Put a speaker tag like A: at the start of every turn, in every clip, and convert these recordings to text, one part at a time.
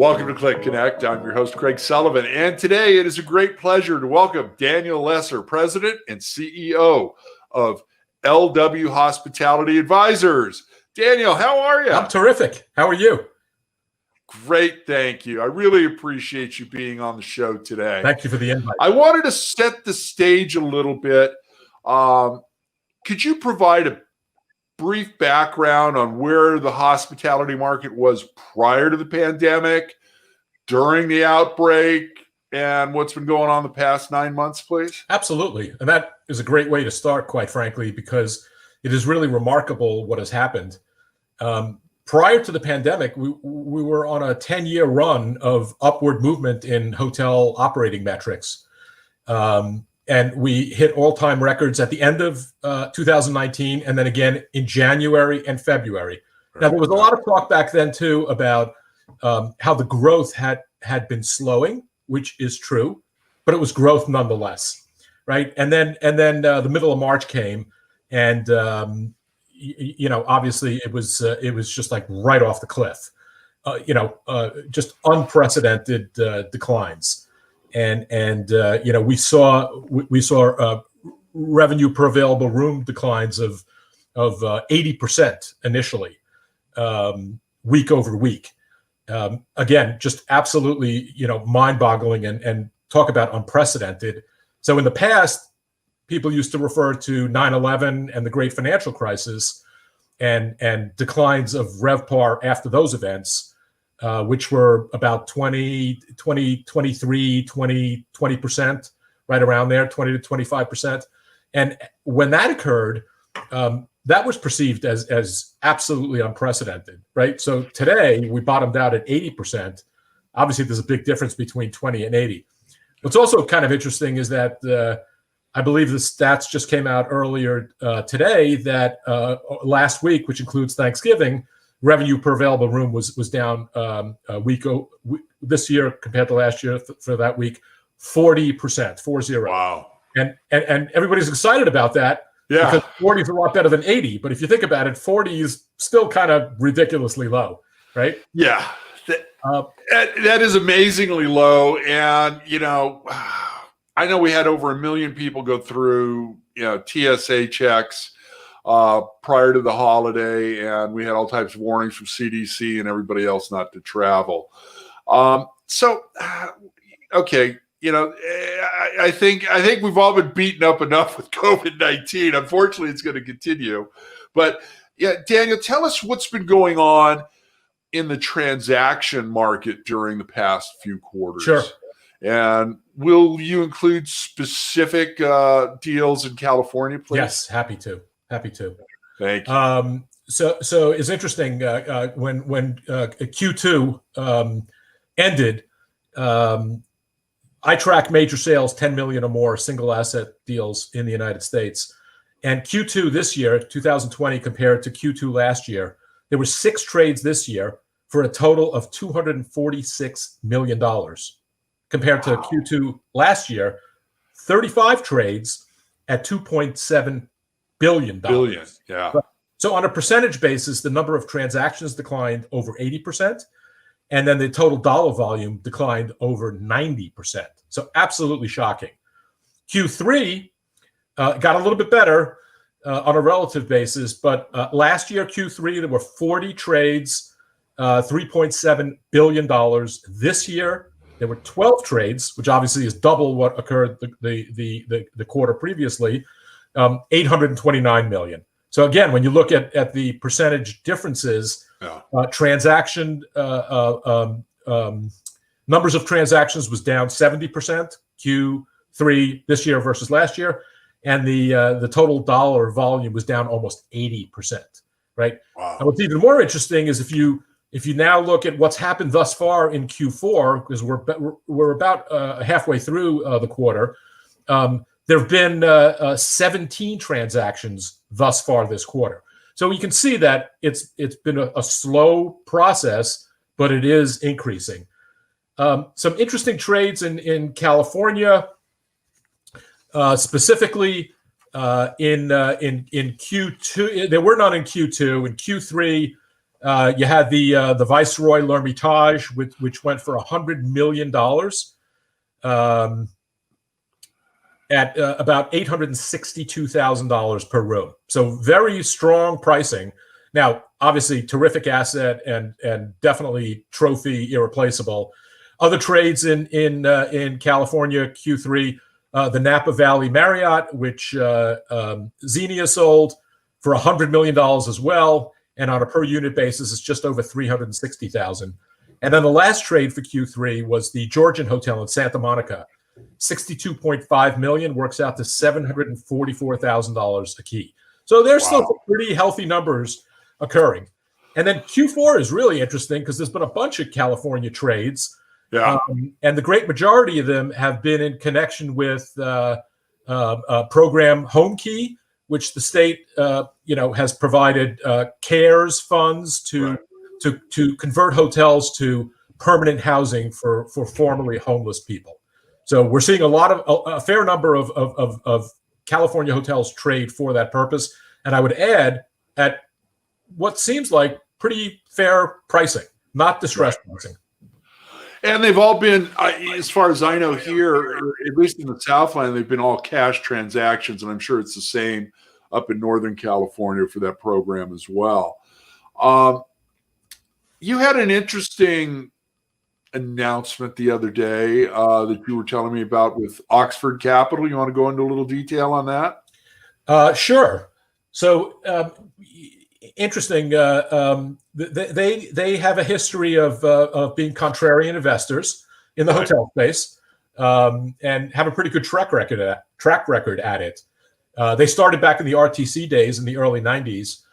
A: Welcome to CLIC Connect. I'm your host, Craig Sullivan, and today it is a great pleasure to welcome Daniel Lesser, President and CEO of LW Hospitality Advisors. Daniel, how are you?
B: I'm terrific. How are you?
A: Great, thank you. I really appreciate you being on the show today.
B: Thank you for the invite.
A: I wanted to set the stage a little bit. Could you provide a brief background on where the hospitality market was prior to the pandemic, during the outbreak, and what's been going on the past 9 months, please?
B: Absolutely. And that is a great way to start, quite frankly, because it is really remarkable what has happened. Prior to the pandemic, we were on a 10-year run of upward movement in hotel operating metrics. And we hit all-time records at the end of 2019 and then again in January and February. Now, there was a lot of talk back then, too, about how the growth had been slowing, which is true, but it was growth nonetheless, right? And then the middle of March came, and obviously it was just like right off the cliff, just unprecedented declines. And we saw revenue per available room declines of 80% initially, week over week. Again, just absolutely mind-boggling and talk about unprecedented. So in the past, people used to refer to 9/11 and the Great Financial Crisis and declines of RevPAR after those events. Which were about 20%, right around there, 20 to 25%. And when that occurred, that was perceived as absolutely unprecedented, right? So today we bottomed out at 80%. Obviously, there's a big difference between 20 and 80. What's also kind of interesting is that I believe the stats just came out earlier today that last week, which includes Thanksgiving, revenue per available room was down this year compared to last year for that week, 40%, 40.
A: Wow.
B: And everybody's excited about that.
A: Yeah.
B: Because 40 is a lot better than 80. But if you think about it, 40 is still kind of ridiculously low, right?
A: Yeah. That is amazingly low. And, I know we had over 1 million people go through, TSA checks prior to the holiday, and we had all types of warnings from CDC and everybody else not to travel. Okay, I think we've all been beaten up enough with COVID-19. Unfortunately, it's going to continue. But yeah, Daniel, tell us what's been going on in the transaction market during the past few quarters.
B: Sure.
A: And will you include specific deals in California, please?
B: Yes, happy to.
A: Thank you.
B: So it's interesting when Q2 ended. I track major sales, 10 million or more single asset deals in the United States, and Q2 this year, 2020, compared to Q2 last year, there were 6 trades this year for a total of $246 million, compared to Q2 last year, 35 trades at $2.7 billion.
A: Yeah.
B: So on a percentage basis, the number of transactions declined over 80%, and then the total dollar volume declined over 90%. So absolutely shocking. Q3 got a little bit better on a relative basis, but last year, Q3, there were 40 trades, $3.7 billion. This year, there were 12 trades, which obviously is double what occurred the quarter previously, 829 million. So again, when you look at the percentage differences, transaction numbers of transactions was down 70% Q3 this year versus last year, and the total dollar volume was down almost 80%. Right.
A: Wow.
B: And what's even more interesting is if you now look at what's happened thus far in Q4, because we're about halfway through the quarter. There have been 17 transactions thus far this quarter. So you can see that it's been a slow process, but it is increasing. Some interesting trades in California, specifically in Q2. There were none in Q2. In Q3, You had the Viceroy L'Hermitage, which went for $100 million at about $862,000 per room. So very strong pricing. Now, obviously, terrific asset and definitely trophy irreplaceable. Other trades in California Q3, the Napa Valley Marriott, which Xenia sold for $100 million as well, and on a per unit basis, it's just over $360,000. And then the last trade for Q3 was the Georgian Hotel in Santa Monica, $62.5 million, works out to $744,000 a key. So there's still some pretty healthy numbers occurring. And then Q4 is really interesting because there's been a bunch of California trades.
A: Yeah.
B: And the great majority of them have been in connection with program Home Key, which the state, has provided CARES funds to convert hotels to permanent housing for formerly homeless people. So we're seeing a fair number of California hotels trade for that purpose. And I would add at what seems like pretty fair pricing, not distressed pricing.
A: And they've all been, as far as I know here, at least in the Southland, they've been all cash transactions. And I'm sure it's the same up in Northern California for that program as well. You had an interesting announcement the other day that you were telling me about with Oxford Capital. You want to go into a little detail on that?
B: Sure. So interesting. They have a history of being contrarian investors in the hotel space, and have a pretty good track record at it. They started back in the RTC days in the early 90s.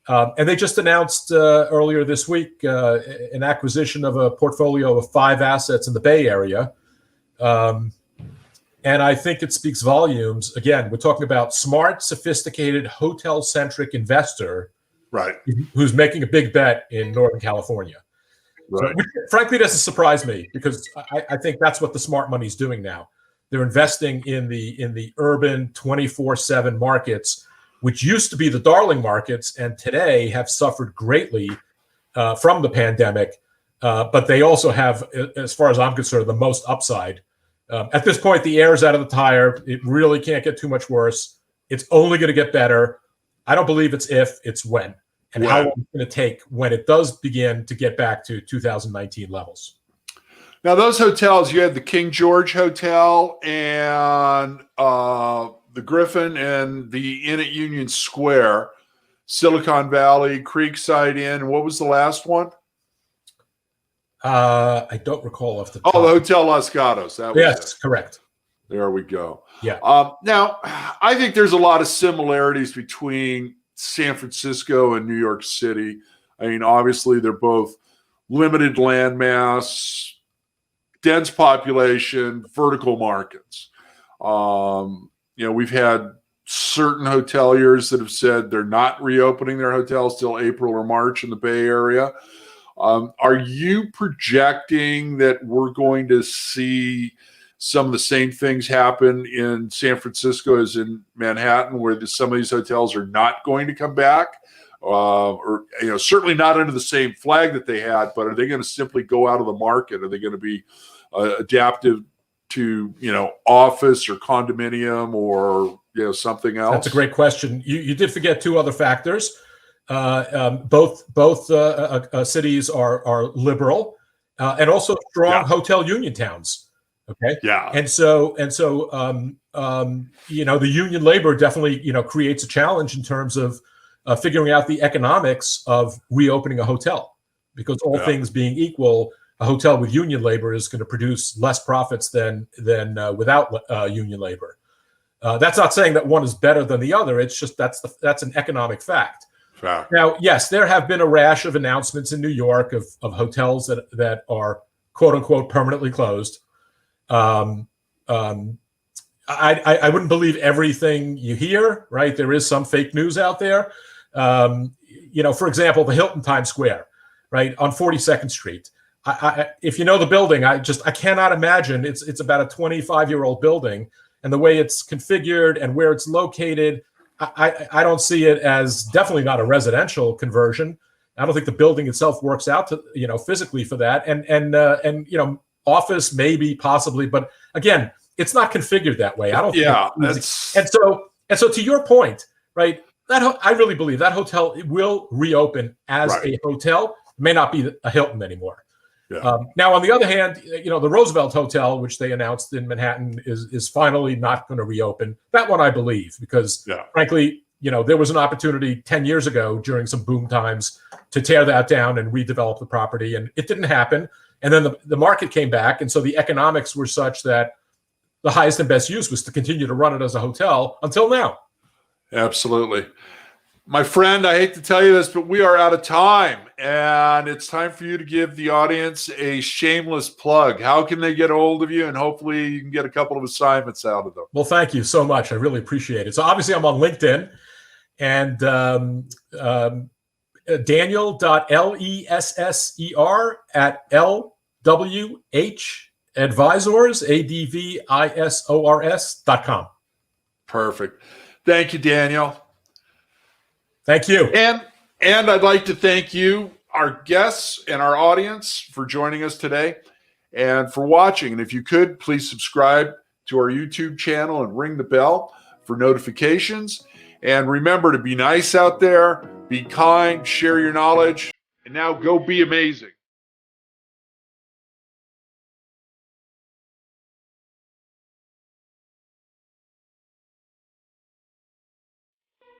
B: And they just announced earlier this week an acquisition of a portfolio of 5 assets in the Bay Area. And I think it speaks volumes. Again, we're talking about smart, sophisticated, hotel-centric investor,
A: right,
B: who's making a big bet in Northern California. Right. So, which frankly doesn't surprise me because I think that's what the smart money's doing now. They're investing in the urban 24/7 markets, which used to be the darling markets and today have suffered greatly from the pandemic. But they also have, as far as I'm concerned, the most upside. At this point, the air's out of the tire. It really can't get too much worse. It's only going to get better. I don't believe it's if, it's when. And how long it's going to take when it does begin to get back to 2019 levels.
A: Now, those hotels, you had the King George Hotel and the Griffin and the Inn at Union Square, Silicon Valley, Creekside Inn. And what was the last one?
B: I don't recall off the top.
A: Oh, the Hotel Los Gatos. That was
B: yes, correct.
A: There we go.
B: Yeah.
A: Now, I think there's a lot of similarities between San Francisco and New York City. I mean, obviously, they're both limited landmass, dense population, vertical markets. We've had certain hoteliers that have said they're not reopening their hotels till April or March in the Bay Area. Are you projecting that we're going to see some of the same things happen in San Francisco as in Manhattan, where some of these hotels are not going to come back? Or certainly not under the same flag that they had, but are they going to simply go out of the market? Are they going to be adaptive to office or condominium or something else?
B: That's a great question. You did forget 2 other factors. Both cities are liberal and also strong hotel union towns. Okay.
A: Yeah.
B: And so the union labor definitely creates a challenge in terms of figuring out the economics of reopening a hotel, because all things being equal, a hotel with union labor is going to produce less profits than without union labor. That's not saying that one is better than the other. It's just that's an economic fact. Now, yes, there have been a rash of announcements in New York of hotels that are quote unquote permanently closed. I wouldn't believe everything you hear, right? There is some fake news out there. For example, the Hilton Times Square, right, on 42nd Street. If you know the building, I cannot imagine. It's about a 25-year-old building, and the way it's configured and where it's located, I don't see it as definitely not a residential conversion. I don't think the building itself works out to, physically for that. And office maybe possibly, but again, it's not configured that way. I don't think
A: that's
B: and so to your point, right? I really believe that hotel will reopen as a hotel. It may not be a Hilton anymore.
A: Yeah.
B: Now, on the other hand, the Roosevelt Hotel, which they announced in Manhattan, is finally not going to reopen. That one I believe, because frankly, there was an opportunity 10 years ago during some boom times to tear that down and redevelop the property, and it didn't happen. And then the market came back, and so the economics were such that the highest and best use was to continue to run it as a hotel until now.
A: Absolutely. My friend, I hate to tell you this, but we are out of time, and it's time for you to give the audience a shameless plug. How can they get a hold of you? And hopefully you can get a couple of assignments out of them.
B: Well, thank you so much. I really appreciate it. So obviously I'm on LinkedIn, and Daniel.lesser at LWH Advisors, ADVISORS.com.
A: Perfect. Thank you, Daniel.
B: Thank you.
A: And I'd like to thank you, our guests and our audience, for joining us today and for watching. And if you could, please subscribe to our YouTube channel and ring the bell for notifications. And remember to be nice out there, be kind, share your knowledge, and now go be amazing.